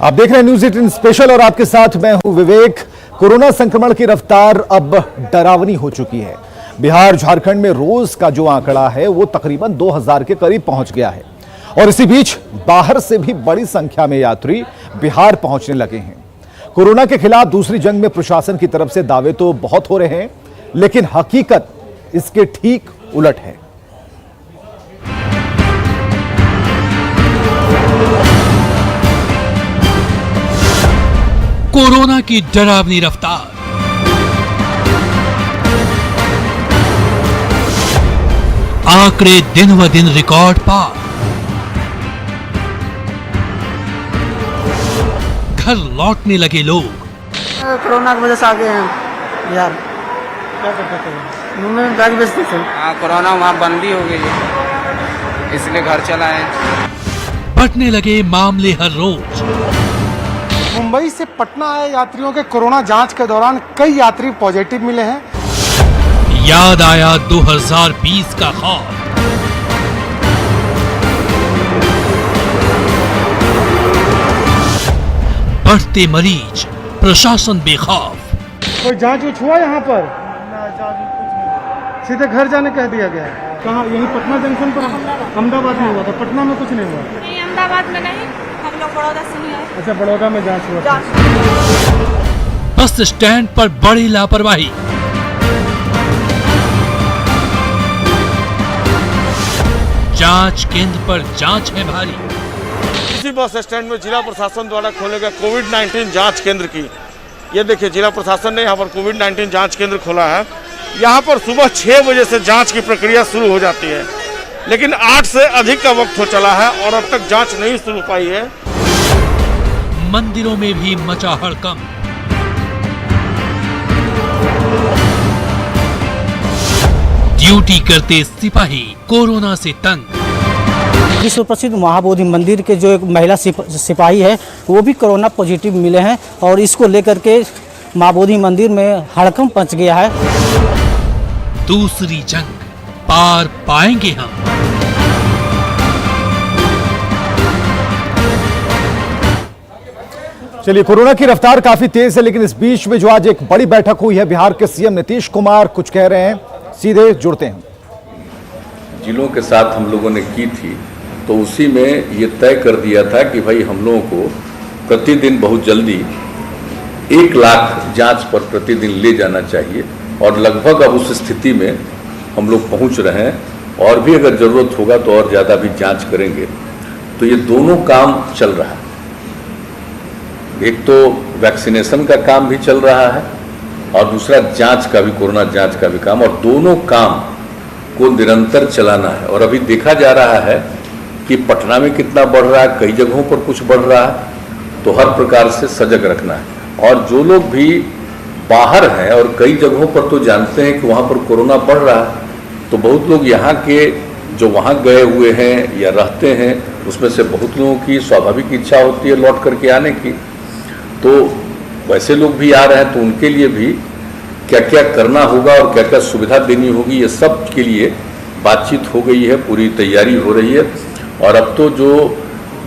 आप देख रहे हैं न्यूज़ 18 स्पेशल और आपके साथ मैं हूं विवेक। कोरोना संक्रमण की रफ्तार अब डरावनी हो चुकी है। बिहार झारखंड में रोज का जो आंकड़ा है वो तकरीबन 2000 के करीब पहुंच गया है और इसी बीच बाहर से भी बड़ी संख्या में यात्री बिहार पहुंचने लगे हैं। कोरोना के खिलाफ दूसरी जंग में प्रशासन की तरफ से दावे तो बहुत हो रहे हैं, लेकिन हकीकत इसके ठीक उलट है। कोरोना की डरावनी रफ्तार, आंकड़े दिन व दिन रिकॉर्ड पार, घर लौटने लगे लोग। कोरोना की वजह से आ गए हैं यार। क्या करते थे? मुंबई में बैग बेचते थे। हाँ, कोरोना वहाँ बंदी हो गई है, इसलिए घर चला है। बढ़ने लगे मामले हर रोज। मुंबई से पटना आए यात्रियों के कोरोना जांच के दौरान कई यात्री पॉजिटिव मिले हैं। याद आया 2020 का खौफ। बढ़ते मरीज, प्रशासन बेखौफ। कोई जांच उच हुआ यहाँ पर? सीधे घर जाने कह दिया गया। कहाँ? यही पटना जंक्शन पर? अहमदाबाद में हुआ था, पटना में कुछ नहीं हुआ? नहीं, अहमदाबाद में नहीं, हम लोग बड़ौदा से ही आए। अच्छा, बड़ौदा में जांच हुआ। बस स्टैंड पर बड़ी लापरवाही। जांच केंद्र पर जांच है भारी। इसी बस स्टैंड में जिला प्रशासन द्वारा खोले गए कोविड-19 जांच केंद्र की, ये देखिए जिला प्रशासन ने यहाँ पर कोविड-19 जांच केंद्र खोला है। यहाँ पर सुबह 6 बजे से जांच की प्रक्रिया शुरू हो जाती है, लेकिन 8 से अधिक का वक्त हो चला है और अब तक जांच नहीं शुरू पाई है। मंदिरों में भी मचा हड़कंप। ड्यूटी करते सिपाही कोरोना से तंग। विश्व प्रसिद्ध महाबोधि मंदिर के जो एक महिला सिपाही है वो भी कोरोना पॉजिटिव मिले हैं और इसको लेकर के महाबोधि मंदिर में हड़कंप मच गया है। दूसरी जंग पार पाएंगे हम। चलिए, कोरोना की रफ्तार काफी तेज है, लेकिन इस बीच में जो आज एक बड़ी बैठक हुई है, बिहार के सीएम नीतीश कुमार कुछ कह रहे हैं, सीधे जुड़ते हैं। जिलों के साथ हम लोगों ने की थी, तो उसी में ये तय कर दिया था कि भाई हम लोगों को प्रतिदिन बहुत जल्दी 1 लाख जांच पर प्रतिदिन ले जाना चाहिए और लगभग अब उस स्थिति में हम लोग पहुंच रहे हैं और भी अगर ज़रूरत होगा तो और ज़्यादा भी जांच करेंगे। तो ये दोनों काम चल रहा है। एक तो वैक्सीनेशन का काम भी चल रहा है और दूसरा जांच का भी, कोरोना जांच का भी काम, और दोनों काम को निरंतर चलाना है। और अभी देखा जा रहा है कि पटना में कितना बढ़ रहा है, कई जगहों पर कुछ बढ़ रहा है, तो हर प्रकार से सजग रखना है। और जो लोग भी बाहर हैं और कई जगहों पर तो जानते हैं कि वहाँ पर कोरोना बढ़ रहा है, तो बहुत लोग यहाँ के जो वहाँ गए हुए हैं या रहते हैं, उसमें से बहुत लोगों की स्वाभाविक इच्छा होती है लौट करके आने की, तो वैसे लोग भी आ रहे हैं, तो उनके लिए भी क्या क्या करना होगा और क्या क्या सुविधा देनी होगी, ये सब के लिए बातचीत हो गई है, पूरी तैयारी हो रही है। और अब तो जो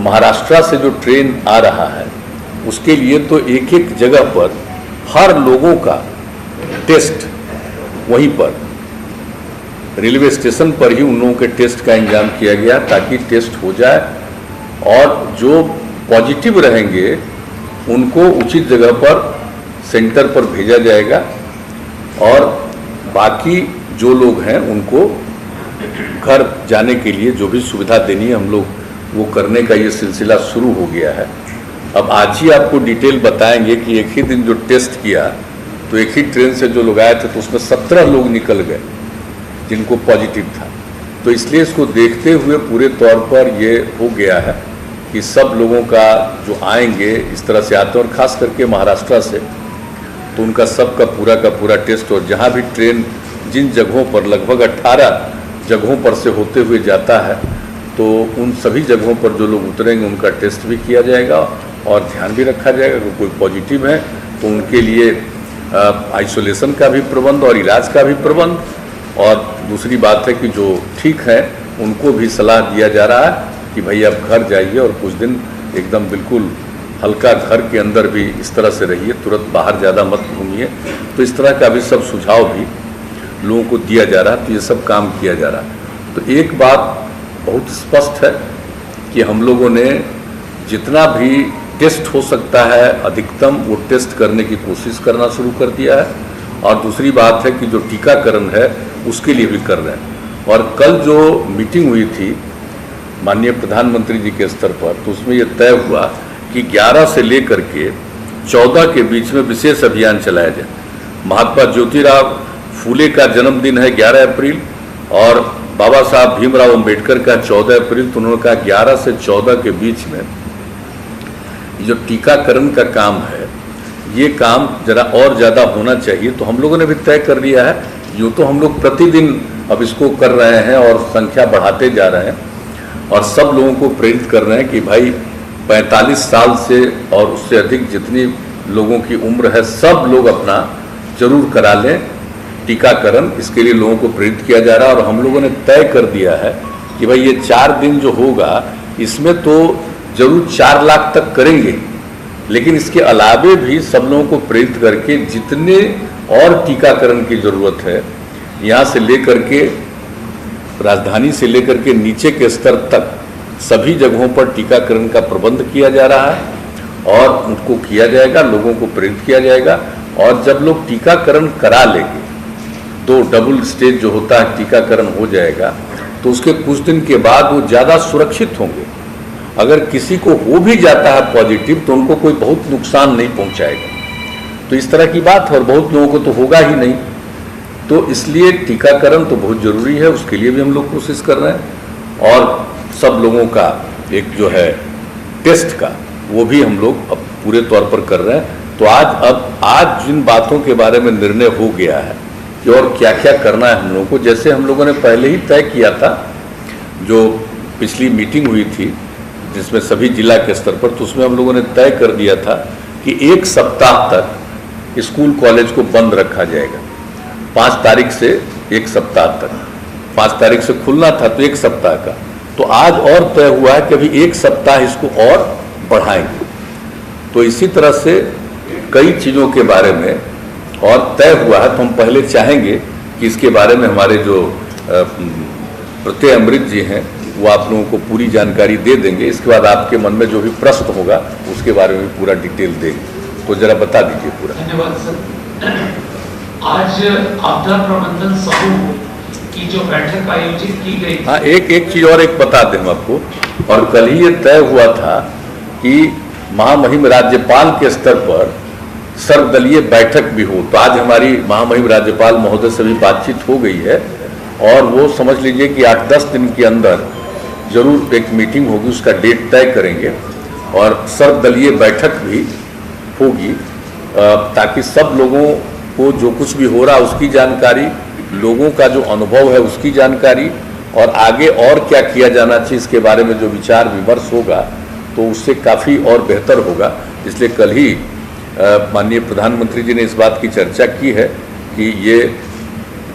महाराष्ट्र से जो ट्रेन आ रहा है उसके लिए तो एक एक जगह पर हर लोगों का टेस्ट वहीं पर रेलवे स्टेशन पर ही उन लोगों के टेस्ट का इंतजाम किया गया ताकि टेस्ट हो जाए और जो पॉजिटिव रहेंगे उनको उचित जगह पर सेंटर पर भेजा जाएगा और बाकी जो लोग हैं उनको घर जाने के लिए जो भी सुविधा देनी है हम लोग वो करने का ये सिलसिला शुरू हो गया है। अब आज ही आपको डिटेल बताएंगे कि एक ही दिन जो टेस्ट किया तो एक ही ट्रेन से जो लोग आए थे तो उसमें 17 लोग निकल गए जिनको पॉजिटिव था। तो इसलिए इसको देखते हुए पूरे तौर पर ये हो गया है कि सब लोगों का जो आएंगे इस तरह से आते हैं और ख़ास करके महाराष्ट्र से, तो उनका सबका का पूरा टेस्ट, और जहाँ भी ट्रेन जिन जगहों पर लगभग 18 जगहों पर से होते हुए जाता है तो उन सभी जगहों पर जो लोग उतरेंगे उनका टेस्ट भी किया जाएगा और ध्यान भी रखा जाएगा कि कोई पॉजिटिव है तो उनके लिए आइसोलेशन का भी प्रबंध और इलाज का भी प्रबंध, और दूसरी बात है कि जो ठीक है उनको भी सलाह दिया जा रहा है कि भाई आप घर जाइए और कुछ दिन एकदम बिल्कुल हल्का घर के अंदर भी इस तरह से रहिए, तुरंत बाहर ज़्यादा मत घूमिए। तो इस तरह का भी सब सुझाव भी लोगों को दिया जा रहा है, तो ये सब काम किया जा रहा है। तो एक बात बहुत स्पष्ट है कि हम लोगों ने जितना भी टेस्ट हो सकता है अधिकतम वो टेस्ट करने की कोशिश करना शुरू कर दिया है। और दूसरी बात है कि जो टीकाकरण है उसके लिए भी कर रहे हैं। और कल जो मीटिंग हुई थी माननीय प्रधानमंत्री जी के स्तर पर, तो उसमें ये तय हुआ कि 11 से लेकर के 14 के बीच में विशेष अभियान चलाया जाए। महात्मा ज्योतिराव फूले का जन्मदिन है 11 अप्रैल और बाबा साहब भीमराव अंबेडकर का 14 अप्रैल। तो उन्होंने कहा 11 से 14 के बीच में जो टीकाकरण का काम है ये काम जरा और ज़्यादा होना चाहिए। तो हम लोगों ने भी तय कर लिया है, यूँ तो हम लोग प्रतिदिन अब इसको कर रहे हैं और संख्या बढ़ाते जा रहे हैं और सब लोगों को प्रेरित कर रहे हैं कि भाई 45 साल से और उससे अधिक जितनी लोगों की उम्र है सब लोग अपना जरूर करा लें टीकाकरण। इसके लिए लोगों को प्रेरित किया जा रहा है। और हम लोगों ने तय कर दिया है कि भाई ये 4 दिन जो होगा इसमें तो जरूर 4 लाख तक करेंगे, लेकिन इसके अलावे भी सब लोगों को प्रेरित करके जितने और टीकाकरण की ज़रूरत है यहाँ से लेकर के राजधानी से लेकर के नीचे के स्तर तक सभी जगहों पर टीकाकरण का प्रबंध किया जा रहा है और उनको किया जाएगा, लोगों को प्रेरित किया जाएगा। और जब लोग टीकाकरण करा लेंगे, 2 डबल स्टेज जो होता है टीकाकरण हो जाएगा, तो उसके कुछ दिन के बाद वो ज़्यादा सुरक्षित होंगे। अगर किसी को हो भी जाता है पॉजिटिव तो उनको कोई बहुत नुकसान नहीं पहुंचाएगा। तो इस तरह की बात है और बहुत लोगों को तो होगा ही नहीं। तो इसलिए टीकाकरण तो बहुत ज़रूरी है, उसके लिए भी हम लोग कोशिश कर रहे हैं। और सब लोगों का एक जो है टेस्ट का वो भी हम लोग अब पूरे तौर पर कर रहे हैं। तो आज जिन बातों के बारे में निर्णय हो गया है कि और क्या क्या करना है हम लोगों को, जैसे हम लोगों ने पहले ही तय किया था, जो पिछली मीटिंग हुई थी जिसमें सभी जिला के स्तर पर, तो उसमें हम लोगों ने तय कर दिया था कि 1 सप्ताह तक स्कूल कॉलेज को बंद रखा जाएगा। 5 तारीख से 1 सप्ताह तक, 5 तारीख से खुलना था तो 1 सप्ताह का, तो आज और तय हुआ है कि अभी 1 सप्ताह इसको और बढ़ाएंगे। तो इसी तरह से कई चीज़ों के बारे में और तय हुआ है। तो हम पहले चाहेंगे कि इसके बारे में हमारे जो प्रत्यय अमृत जी हैं वो आप लोगों को पूरी जानकारी दे देंगे। इसके बाद आपके मन में जो भी प्रश्न होगा उसके बारे में पूरा डिटेल देंगे। तो जरा बता दीजिए पूरा। धन्यवाद सर। आज आपदा प्रबंधन समूह की जो बैठक आयोजित की गई, हाँ, एक चीज़ और एक बता दें हम आपको। और कल ही ये तय हुआ था कि महामहिम राज्यपाल के स्तर पर सर्वदलीय बैठक भी हो। तो आज हमारी महामहिम राज्यपाल महोदय से भी बातचीत हो गई है और वो समझ लीजिए कि 8-10 दिन के अंदर जरूर एक मीटिंग होगी, उसका डेट तय करेंगे और सर्वदलीय बैठक भी होगी, ताकि सब लोगों को जो कुछ भी हो रहा है उसकी जानकारी, लोगों का जो अनुभव है उसकी जानकारी और आगे और क्या किया जाना चाहिए इसके बारे में जो विचार विमर्श होगा तो उससे काफ़ी और बेहतर होगा। इसलिए कल ही माननीय प्रधानमंत्री जी ने इस बात की चर्चा की है कि ये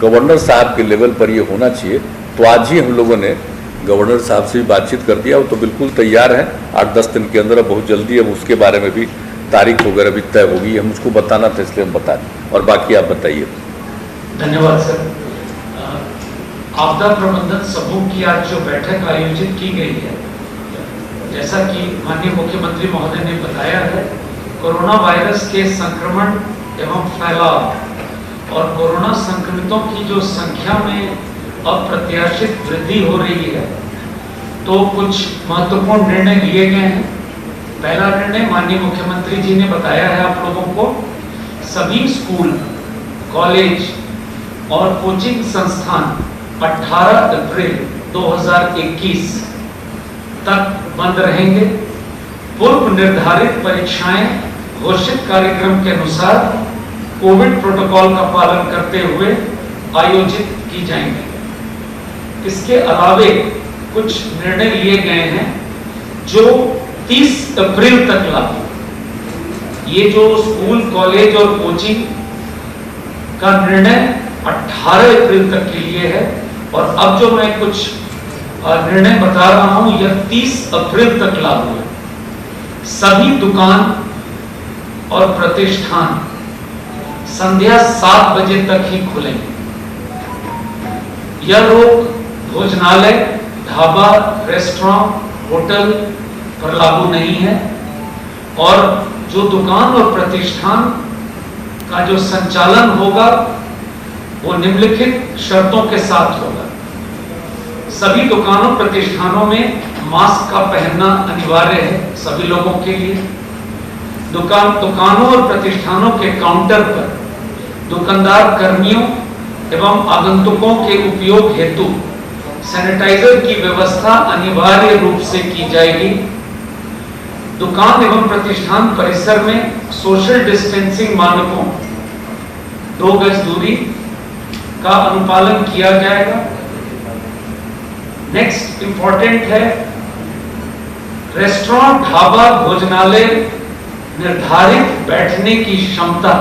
गवर्नर साहब के लेवल पर ये होना चाहिए। तो आज ही हम लोगों ने गवर्नर साहब से भी बातचीत कर दिया, वो तो बिल्कुल तैयार हैं। 8-10 दिन के अंदर बहुत जल्दी अब उसके बारे में भी तारीख वगैरह भी तय होगी। हम उसको बताना था इसलिए हम बता दें। और बाकी आप बताइए। धन्यवाद सर। आपदा प्रबंधन समूह की आज जो बैठक आयोजित की गई है, जैसा कि माननीय मुख्यमंत्री महोदय ने बताया है, कोरोना वायरस के संक्रमण एवं फैलाव और कोरोना संक्रमितों की जो संख्या में अप्रत्याशित वृद्धि हो रही है, तो कुछ महत्वपूर्ण निर्णय लिए गए हैं। पहला निर्णय माननीय मुख्यमंत्री जी ने बताया है आप लोगों को, सभी स्कूल, कॉलेज और कोचिंग संस्थान 18 अप्रैल 2021 तक बंद रहेंगे। पूर्व निर्धारित परीक्षाएं घोषित कार्यक्रम के अनुसार कोविड प्रोटोकॉल का पालन करते हुए आयोजित की जाएंगी। इसके अलावे कुछ निर्णय लिए गए हैं जो 30 अप्रैल तक लागू। ये जो स्कूल, कॉलेज और कोचिंग का निर्णय 18 अप्रैल तक के लिए है और अब जो मैं कुछ निर्णय बता रहा हूं यह 30 अप्रैल तक लागू है। सभी दुकान और प्रतिष्ठान संध्या 7 बजे तक ही खुलेंगे। यह रोक भोजनालय, ढाबा, रेस्टोरेंट, होटल पर लागू नहीं है और जो दुकान और प्रतिष्ठान का जो संचालन होगा वो निम्नलिखित शर्तों के साथ होगा। सभी दुकानों प्रतिष्ठानों में मास्क का पहनना अनिवार्य है सभी लोगों के लिए। दुकानों और प्रतिष्ठानों के काउंटर पर दुकानदार कर्मियों एवं आगंतुकों के उपयोग हेतु सैनिटाइजर की व्यवस्था अनिवार्य रूप से की जाएगी। दुकान एवं प्रतिष्ठान परिसर में सोशल डिस्टेंसिंग मानकों 2 गज दूरी का अनुपालन किया जाएगा। नेक्स्ट इंपॉर्टेंट है, रेस्टोरेंट, ढाबा, भोजनालय निर्धारित बैठने की क्षमता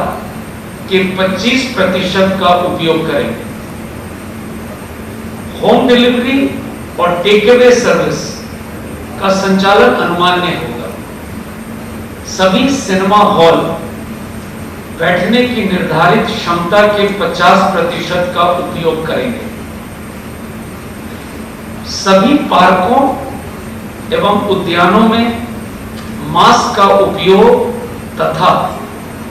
के 25% का उपयोग करेंगे। होम डिलीवरी और टेक अवे सर्विस का संचालन अनुमान्य होगा। सभी सिनेमा हॉल बैठने की निर्धारित क्षमता के 50% का उपयोग करेंगे। सभी पार्कों एवं उद्यानों में मास्क का उपयोग तथा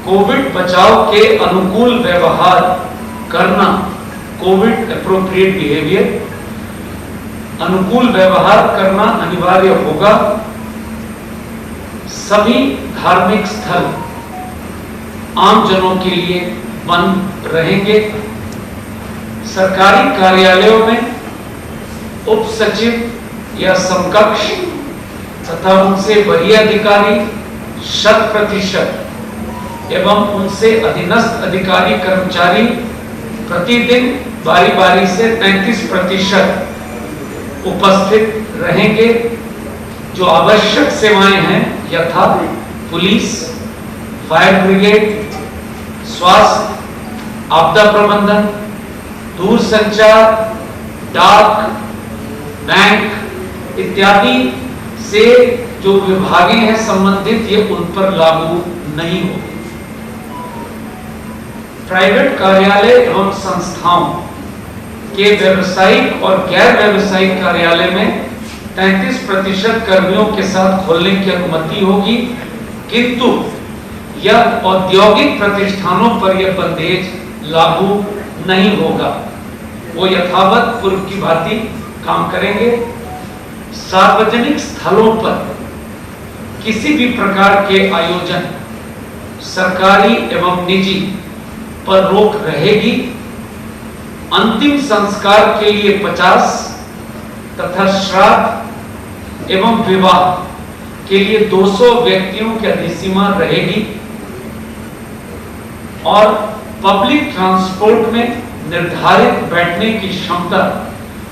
कोविड बचाव के अनुकूल व्यवहार करना, कोविड एप्रोप्रिएट बिहेवियर, अनुकूल व्यवहार करना अनिवार्य होगा। सभी धार्मिक स्थल आम जनों के लिए बंद रहेंगे। सरकारी कार्यालयों में उप सचिव या समकक्ष तथा उनसे वरीय अधिकारी 100% एवं उनसे अधीनस्थ अधिकारी कर्मचारी प्रतिदिन बारी बारी से 33% उपस्थित रहेंगे। जो आवश्यक सेवाएं हैं यथा पुलिस, फायर ब्रिगेड, स्वास्थ्य, आपदा प्रबंधन, दूरसंचार, डाक, बैंक इत्यादि से जो विभागें हैं संबंधित, ये उन पर लागू नहीं होगी। प्राइवेट कार्यालय एवं संस्थाओं के व्यावसायिक और गैर व्यावसायिक कार्यालय में 33% कर्मियों के साथ खोलने की अनुमति होगी, किंतु यह औद्योगिक प्रतिष्ठानों पर यह बंदेज लागू नहीं होगा। वो यथावत पूर्व की भांति काम करेंगे। सार्वजनिक स्थलों पर किसी भी प्रकार के आयोजन सरकारी एवं निजी पर रोक रहेगी। अंतिम संस्कार के लिए 50 तथा श्राद्ध एवं विवाह के लिए 200 व्यक्तियों की अधिसीमा रहेगी और पब्लिक ट्रांसपोर्ट में निर्धारित बैठने की क्षमता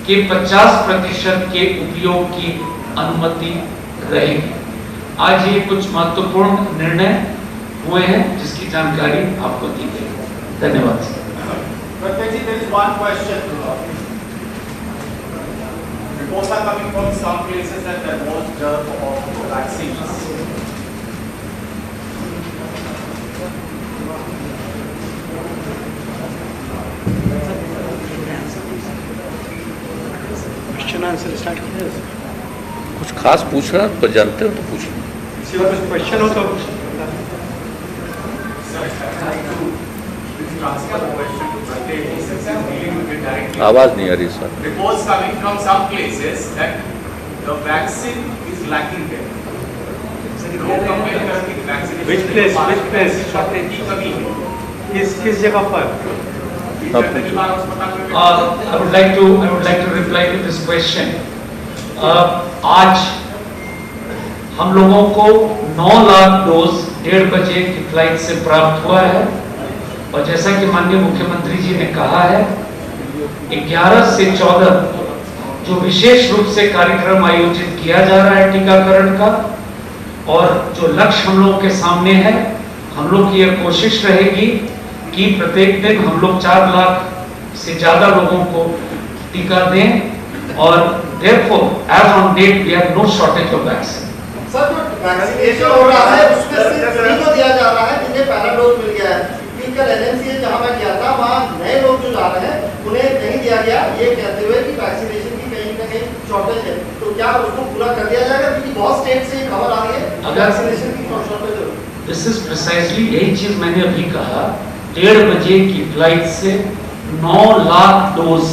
के 50% के उपयोग की अनुमति रहेगी। आज ये कुछ महत्वपूर्ण निर्णय हुए हैं जिसकी जानकारी आपको दी गई। धन्यवाद। Reports are coming from some places that there was dearth of vaccines. Question answer start कीजिए। कुछ खास पूछना तो जानते हो तो पूछो। सिवा कुछ क्वेश्चन हो तो आवाज नहीं आ रही sir. Reports coming from some places that the vaccine is lacking there. Which place? किस जगह पर? I would like to reply to this question. आज हम लोगों को 9 लाख डोज 1:30 बजे की फ्लाइट से प्राप्त हुआ है और जैसा कि माननीय मुख्यमंत्री जी ने कहा है 11 से 14 जो विशेष रूप से कार्यक्रम आयोजित किया जा रहा है टीकाकरण का, और जो लक्ष्य हम लोगों के सामने है, हम लोग की यह कोशिश रहेगी कि प्रत्येक दिन हम लोग 4 लाख से ज्यादा लोगों को टीका दें और therefore as on date we have no shortage of vaccine. Sir जो वैक्सीनेशन हो रहा है उसमें सिर्फ उन्हीं को दिया जा रहा है जिन्हें पहला डोज मिल गया है। क्योंकि एजेंसी है जहाँ मैं गया था वहाँ नए लोग जो जा रहे हैं उन्हें नहीं दिया गया, ये कहते हुए कि वैक्सीनेशन की कहीं ना कहीं शॉर्टेज है। तो क्या उसको पूरा कर दिया जाएगा? क्योंकि बहुत स्टेट से खबर आ रही है वैक्सीनेशन की शॉर्टेज है। दिस इज प्रिसाइसली यही चीज मैंने अभी कहा। 1:30 बजे की फ्लाइट से 9 लाख डोज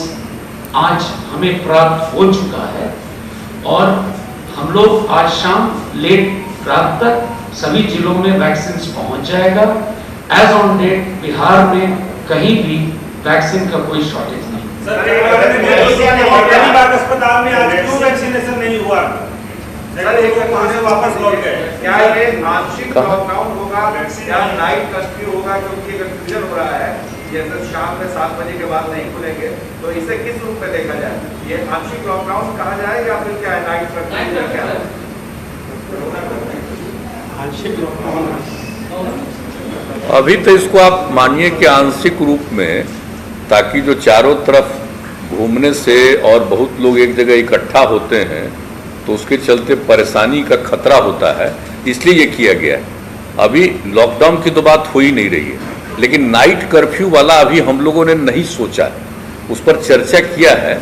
आज हमें प्राप्त हो चुका है और हम लोग आज शाम लेट रात तक सभी जिलों में वैक्सीन पहुंच जाएगा। एज ऑन डेट बिहार में कहीं भी वैक्सीन का कोई शॉर्टेज नहीं। अस्पताल में आज क्यों वैक्सीनेशन नहीं हुआ? वापस लौट गए। क्या ये आंशिक लॉकडाउन होगा या नाइट कर्फ्यू होगा? क्योंकि कंफ्यूजन हो रहा है, जैसे शाम में 7 बजे के बाद नहीं खुलेंगे, तो इसे किस रूप में देखा जाए? ये आंशिक लॉकडाउन कहा जाए या फिर क्या है नाइट कर्फ्यू? क्या है आंशिक लॉकडाउन? अभी तो इसको आप मानिए कि आंशिक रूप में, ताकि जो चारों तरफ घूमने से और बहुत लोग एक जगह इकट्ठा होते हैं तो उसके चलते परेशानी का खतरा होता है, इसलिए ये किया गया है। अभी लॉकडाउन की तो बात हो ही नहीं रही है, लेकिन नाइट कर्फ्यू वाला अभी हम लोगों ने नहीं सोचा है, उस पर चर्चा किया है,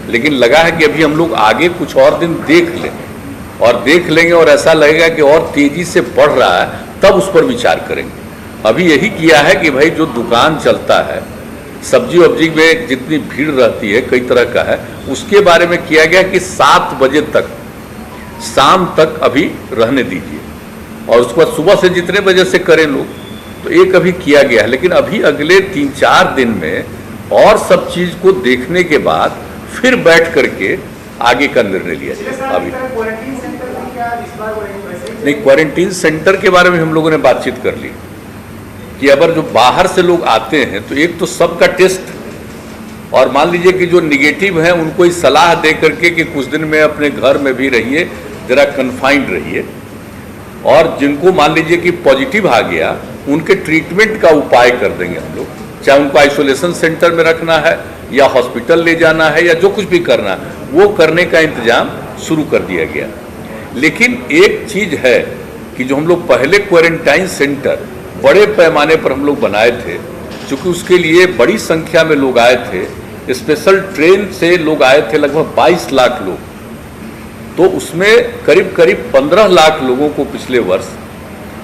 लेकिन लगा है कि अभी हम लोग आगे कुछ और दिन देख लें और देख लेंगे और ऐसा लगेगा कि और तेजी से बढ़ रहा है तब उस पर विचार करेंगे। अभी यही किया है कि भाई जो दुकान चलता है, सब्जी वब्जी में जितनी भीड़ रहती है कई तरह का है, उसके बारे में किया गया कि 7 बजे तक शाम तक अभी रहने दीजिए और उसके बाद सुबह से जितने बजे से करें लोग, तो एक अभी किया गया है। लेकिन अभी अगले 3-4 दिन में और सब चीज को देखने के बाद फिर बैठ करके आगे का निर्णय लिया जाए। अभी नहीं, क्वारंटीन सेंटर के बारे में हम लोगों ने बातचीत कर ली कि अगर जो बाहर से लोग आते हैं तो एक तो सबका टेस्ट, और मान लीजिए कि जो निगेटिव हैं उनको ही सलाह दे करके कि कुछ दिन में अपने घर में भी रहिए, जरा कन्फाइंड रहिए, और जिनको मान लीजिए कि पॉजिटिव आ गया उनके ट्रीटमेंट का उपाय कर देंगे हम लोग, चाहे उनको आइसोलेशन सेंटर में रखना है या हॉस्पिटल ले जाना है या जो कुछ भी करना है वो करने का इंतजाम शुरू कर दिया गया। लेकिन एक चीज है कि जो हम लोग पहले क्वारंटाइन सेंटर बड़े पैमाने पर हम लोग बनाए थे, चूँकि उसके लिए बड़ी संख्या में लोग आए थे, स्पेशल ट्रेन से लोग आए थे लगभग 22 लाख लोग, तो उसमें करीब करीब 15 लाख लोगों को पिछले वर्ष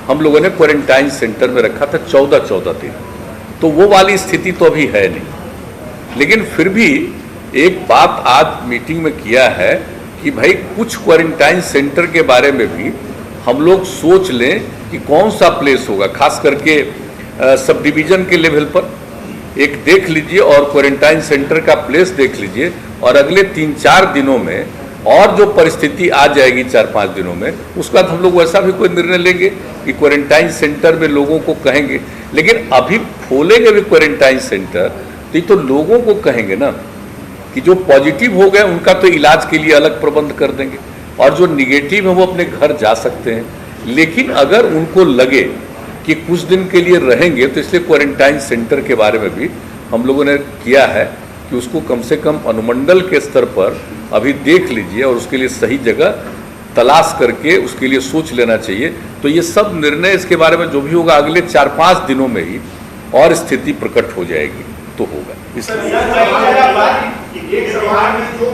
हम लोगों ने क्वारंटाइन सेंटर में रखा था 14-14 दिन। तो वो वाली स्थिति तो अभी है नहीं, लेकिन फिर भी एक बात आज मीटिंग में किया है कि भाई कुछ क्वारंटाइन सेंटर के बारे में भी हम लोग सोच लें कि कौन सा प्लेस होगा, खास करके सब डिवीज़न के लेवल पर एक देख लीजिए और क्वारंटाइन सेंटर का प्लेस देख लीजिए, और अगले 3-4 दिनों में और जो परिस्थिति आ जाएगी 4-5 दिनों में, उसका हम लोग वैसा भी कोई निर्णय लेंगे कि क्वारंटाइन सेंटर में लोगों को कहेंगे। लेकिन अभी खोलेंगे भी क्वारंटाइन सेंटर तो ये तो लोगों को कहेंगे ना कि जो पॉजिटिव हो गए उनका तो इलाज के लिए अलग प्रबंध कर देंगे, और जो निगेटिव है वो अपने घर जा सकते हैं। लेकिन अगर उनको लगे कि कुछ दिन के लिए रहेंगे, तो इसलिए क्वारंटाइन सेंटर के बारे में भी हम लोगों ने किया है कि उसको कम से कम अनुमंडल के स्तर पर अभी देख लीजिए और उसके लिए सही जगह तलाश करके उसके लिए सोच लेना चाहिए। तो ये सब निर्णय इसके बारे में जो भी होगा अगले 4-5 दिनों में ही और स्थिति प्रकट हो जाएगी तो होगा। एक सवाल में जो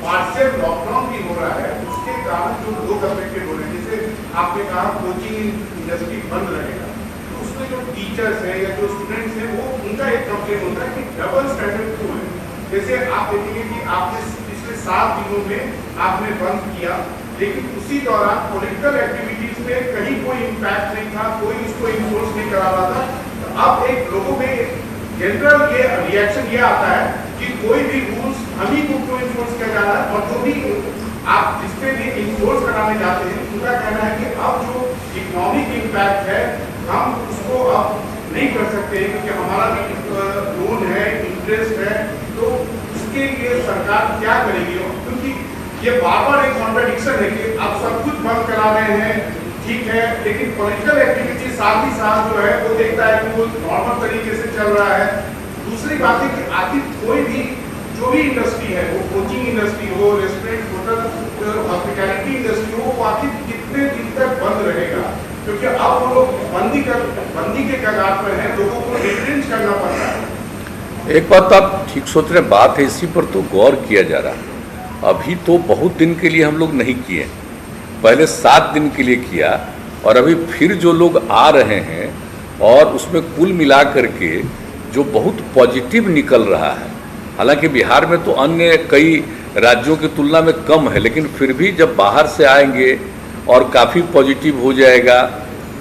पार्शियल लॉकडाउन भी हो रहा है उसके कारण जो लोग अफेक्टेड हो रहे हैं, जैसे आपने कहा कोचिंग इंडस्ट्री बंद रहेगा, तो उसमें जो टीचर्स हैं या जो स्टूडेंट्स हैं वो उनका एक कंप्लेन होता है कि डबल स्टैंडर्ड क्यों है। जैसे आप देखेंगे कि आपने पिछले 7 दिनों में आपने बंद किया, लेकिन उसी दौरान पॉलिटिकल एक्टिविटीज में कहीं कोई इम्पैक्ट नहीं था, कोई उसको इन्फोर्स नहीं करा रहा था। तो अब एक लोगों में जनरल ये रिएक्शन ये आता है कि कोई भी रूल्स हम ही को क्यों इन्फोर्स किया जा रहा है, और जो भी आप जिस पे भी इन्फोर्स कराने जाते हैं उनका कहना है कि अब जो इकोनॉमिक इम्पैक्ट है हम उसको अब नहीं कर सकते हैं क्योंकि हमारा भी लोन है, इंटरेस्ट है, तो उसके लिए सरकार क्या करेगी। क्योंकि ये बार-बार एक कॉन्ट्रडिक्शन है कि आप सब कुछ बंद करा रहे हैं, ठीक है, लेकिन पॉलिटिकल एक्टिविटी साथ ही साथ जो है वो देखता है कि वो नॉर्मल तरीके से चल रहा है। दूसरी बात है कि आखिर कोई भी जो भी इंडस्ट्री है, वो कोचिंग इंडस्ट्री हो, रेस्टोरेंट, होटल, हॉस्पिटैलिटी इंडस्ट्री हो, वो आखिर कितने दिन क्योंकि अब वो लोग बंदी के कगार पर हैं, लोगों को रिट्रेंच करना पड़ रहा है। एक बात आप ठीक सोच रहे, बात है इसी पर तो गौर किया जा रहा है। अभी तो बहुत दिन के लिए हम लोग नहीं किए, पहले 7 दिन के लिए किया, और अभी फिर जो लोग आ रहे हैं और उसमें कुल मिला करके जो बहुत पॉजिटिव निकल रहा है, हालांकि बिहार में तो अन्य कई राज्यों की तुलना में कम है, लेकिन फिर भी जब बाहर से आएंगे और काफ़ी पॉजिटिव हो जाएगा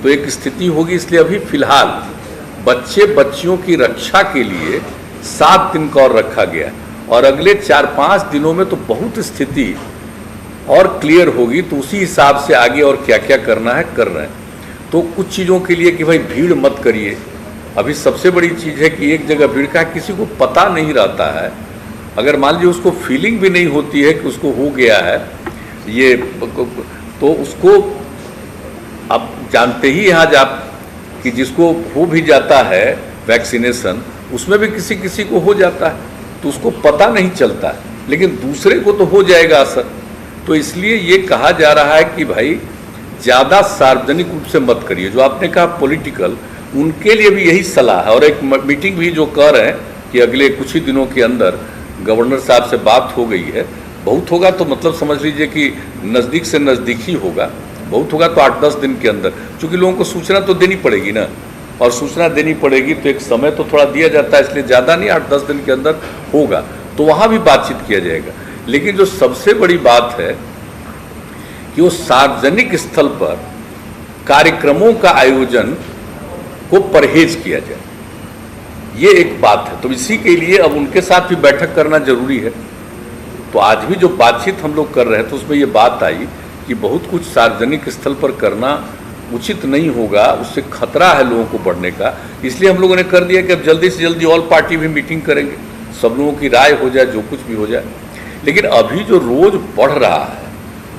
तो एक स्थिति होगी। इसलिए अभी फिलहाल बच्चियों की रक्षा के लिए 7 दिन का और रखा गया, और अगले 4-5 दिनों में तो बहुत स्थिति और क्लियर होगी, तो उसी हिसाब से आगे और क्या क्या करना है कर रहे हैं। तो कुछ चीज़ों के लिए कि भाई भीड़ मत करिए, अभी सबसे बड़ी चीज़ है कि एक जगह भीड़ का किसी को पता नहीं रहता है, अगर मान लीजिए उसको फीलिंग भी नहीं होती है कि उसको हो गया है ये, तो उसको अब जानते ही यहाँ कि जिसको हो भी जाता है वैक्सीनेशन, उसमें भी किसी किसी को हो जाता है तो उसको पता नहीं चलता है, लेकिन दूसरे को तो हो जाएगा असर। तो इसलिए ये कहा जा रहा है कि भाई ज़्यादा सार्वजनिक रूप से मत करिए। जो आपने कहा पॉलिटिकल, उनके लिए भी यही सलाह है, और एक मीटिंग भी जो कर रहे हैं कि अगले कुछ ही दिनों के अंदर गवर्नर साहब से बात हो गई है। बहुत होगा तो मतलब समझ लीजिए कि नज़दीक से नज़दीक ही होगा, बहुत होगा तो 8-10 दिन के अंदर, क्योंकि लोगों को सूचना तो देनी पड़ेगी ना, और सूचना देनी पड़ेगी तो एक समय तो थोड़ा दिया जाता है, इसलिए ज़्यादा नहीं 8-10 दिन के अंदर होगा, तो वहाँ भी बातचीत किया जाएगा। लेकिन जो सबसे बड़ी बात है कि वो सार्वजनिक स्थल पर कार्यक्रमों का आयोजन को परहेज किया जाए, ये एक बात है। तो इसी के लिए अब उनके साथ भी बैठक करना जरूरी है। तो आज भी जो बातचीत हम लोग कर रहे हैं तो उसमें ये बात आई कि बहुत कुछ सार्वजनिक स्थल पर करना उचित नहीं होगा, उससे खतरा है लोगों को बढ़ने का। इसलिए हम लोगों ने कर दिया कि अब जल्दी से जल्दी ऑल पार्टी भी मीटिंग करेंगे, सब लोगों की राय हो जाए, जो कुछ भी हो जाए। लेकिन अभी जो रोज बढ़ रहा है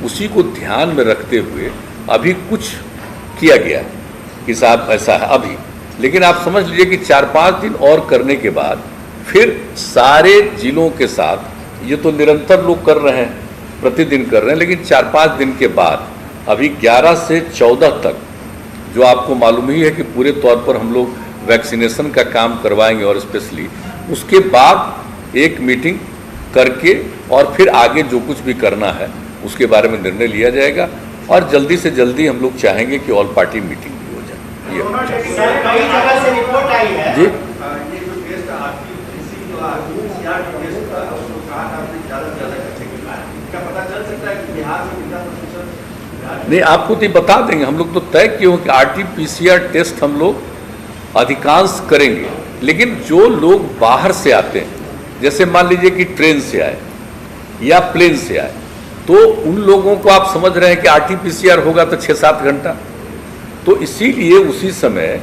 उसी को ध्यान में रखते हुए अभी कुछ किया गया है कि साहब ऐसा है अभी। लेकिन आप समझ लीजिए कि 4-5 दिन और करने के बाद फिर सारे जिलों के साथ, ये तो निरंतर लोग कर रहे हैं, प्रतिदिन कर रहे हैं, लेकिन 4-5 दिन के बाद अभी 11 से 14 तक जो आपको मालूम ही है कि पूरे तौर पर हम लोग वैक्सीनेशन का काम करवाएंगे, और स्पेशली उसके बाद एक मीटिंग करके और फिर आगे जो कुछ भी करना है उसके बारे में निर्णय लिया जाएगा, और जल्दी से जल्दी हम लोग चाहेंगे कि ऑल पार्टी मीटिंग भी हो जाए। कई जगह से रिपोर्ट आई है जी, नहीं आपको तो बता देंगे, हम लोग तो तय किए हो कि RT-PCR टेस्ट हम लोग अधिकांश करेंगे। लेकिन जो लोग बाहर से आते हैं, जैसे मान लीजिए कि ट्रेन से आए या प्लेन से आए, तो उन लोगों को आप समझ रहे हैं कि RT-PCR होगा तो 6-7 घंटा, तो इसीलिए उसी समय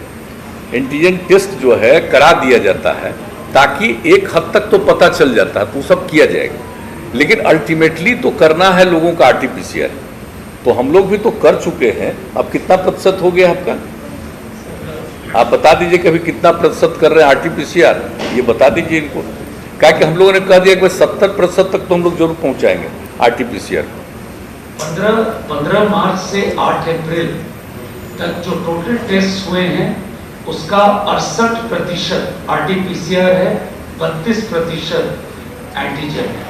एंटीजन टेस्ट जो है करा दिया जाता है, ताकि एक हद तक तो पता चल जाता है, तो सब किया जाएगा। लेकिन अल्टीमेटली तो करना है लोगों का RT-PCR, तो हम लोग भी तो कर चुके हैं। अब कितना प्रतिशत हो गया आपका, आप बता दीजिए कि अभी कितना प्रतिशत कर रहे हैं RT-PCR, ये बता दीजिए इनको। क्या कि हम लोगों ने कह दिया कि 70% तक तो हम लोग जरूर पहुंचाएंगे RT-PCR। 15 मार्च से 8 अप्रैल तक जो टोटल टेस्ट हुए हैं उसका 68% RT-PCR है, 32% एंटीजन है।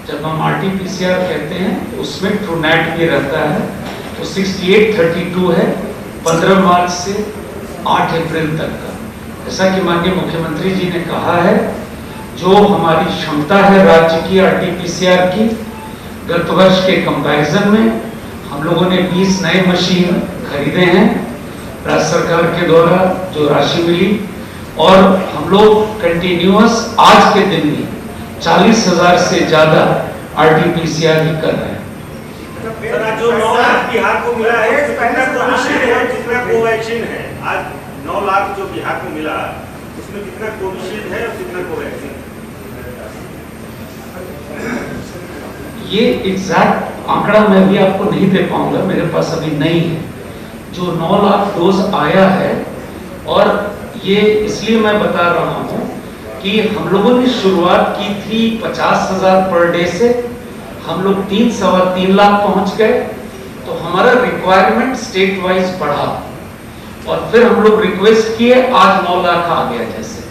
जब हम RT-PCR कहते हैं तो उसमें ट्रूनेट भी रहता है, तो 68-32 है 15 मार्च से 8 अप्रैल तक का। जैसा कि माननीय मुख्यमंत्री जी ने कहा है, जो हमारी क्षमता है राज्य की RT-PCR की, गत वर्ष के कंपैरिजन में हम लोगों ने 20 नए मशीन खरीदे हैं राज्य सरकार के द्वारा जो राशि मिली, और हम लोग कंटिन्यूअस आज के दिन में 40,000 से ज्यादा RT-PCR ही कर रहे हैं। जो 9 लाख बिहार को मिला है, जितना कोवैक्सीन है, आज 9 लाख जो बिहार को मिला उसमें कितना कोविशील्ड है और कितना कोवैक्सीन है? ये एग्जैक्ट आंकड़ा मैं भी आपको नहीं दे पाऊंगा, मेरे पास अभी नहीं है। जो 9 लाख डोज आया है, और ये इसलिए मैं बता रहा हूं कि हम लोगों ने शुरुआत की थी 50,000 पर डे से, हम लोग 3-3.25 लाख पहुंच गए, तो हमारा रिक्वायरमेंट स्टेट वाइज बढ़ा। और फिर हम लोग रिक्वेस्ट किए, आज 9 लाख आ गया। जैसे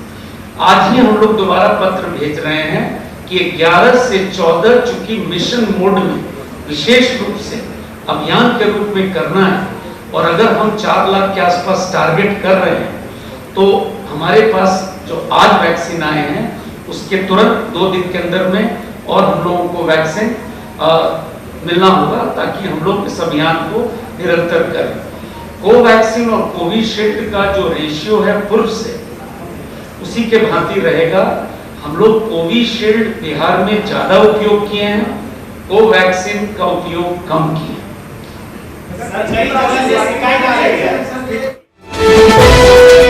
आज ही हम लोग दोबारा पत्र भेज रहे हैं कि 11 से 14 चूंकि मिशन मोड में विशेष रूप से अभियान के रूप में करना है, और अगर हम 4 लाख के आसपास टारगेट कर रहे हैं तो हमारे पास जो आज वैक्सीन आए हैं उसके तुरंत 2 दिन के अंदर में और हम लोगों को वैक्सीन मिलना होगा, ताकि हम लोग इस अभियान को निरंतर करें। कोवैक्सीन और कोविशील्ड का जो रेशियो है पूर्व से उसी के भांति रहेगा। हम लोग कोविशील्ड बिहार में ज्यादा उपयोग किए हैं, कोवैक्सीन का उपयोग कम किए। हैं